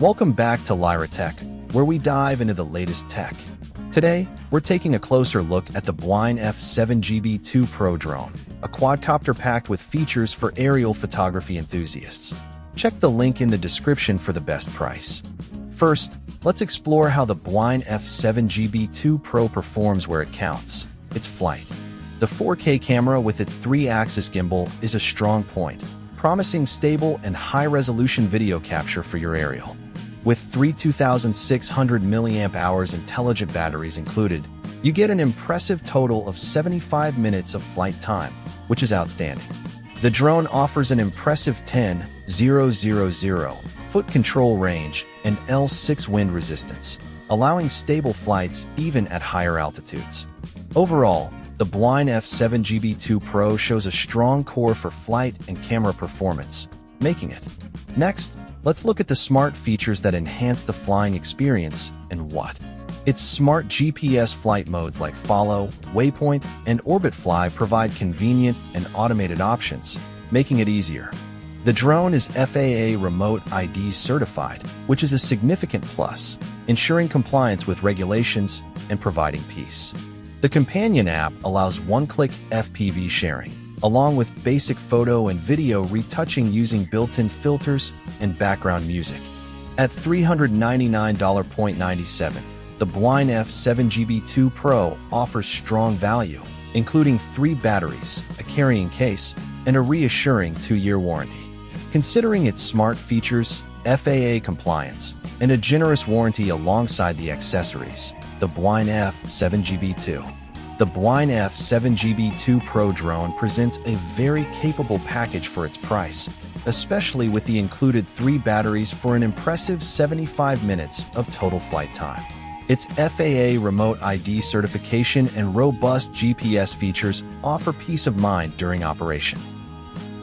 Welcome back to LyraTech, where we dive into the latest tech. Today, we're taking a closer look at the Bwine F7GB2 Pro drone, a quadcopter packed with features for aerial photography enthusiasts. Check the link in the description for the best price. First, let's explore how the Bwine F7GB2 Pro performs where it counts: its flight. The 4K camera with its 3-axis gimbal is a strong point, promising stable and high-resolution video capture for your aerial. With three 2,600 mAh intelligent batteries included, you get an impressive total of 75 minutes of flight time, which is outstanding. The drone offers an impressive 10,000 foot control range and L6 wind resistance, allowing stable flights even at higher altitudes. Overall, the Bwine F7GB2 Pro shows a strong core for flight and camera performance, making it. Next, let's look at the smart features that enhance the flying experience and what. Its smart GPS flight modes like Follow, Waypoint, and Orbit Fly provide convenient and automated options, making it easier. The drone is FAA Remote ID certified, which is a significant plus, ensuring compliance with regulations and providing peace. The companion app allows one-click FPV sharing, along with basic photo and video retouching using built-in filters and background music. At $399.97, the Bwine F7GB2 Pro offers strong value, including 3 batteries, a carrying case, and a reassuring 2-year warranty. Considering its smart features, FAA compliance, and a generous warranty alongside the accessories, the Bwine F7GB2. The Bwine F7GB2 Pro drone presents a very capable package for its price, especially with the included 3 batteries for an impressive 75 minutes of total flight time. Its FAA Remote ID certification and robust GPS features offer peace of mind during operation.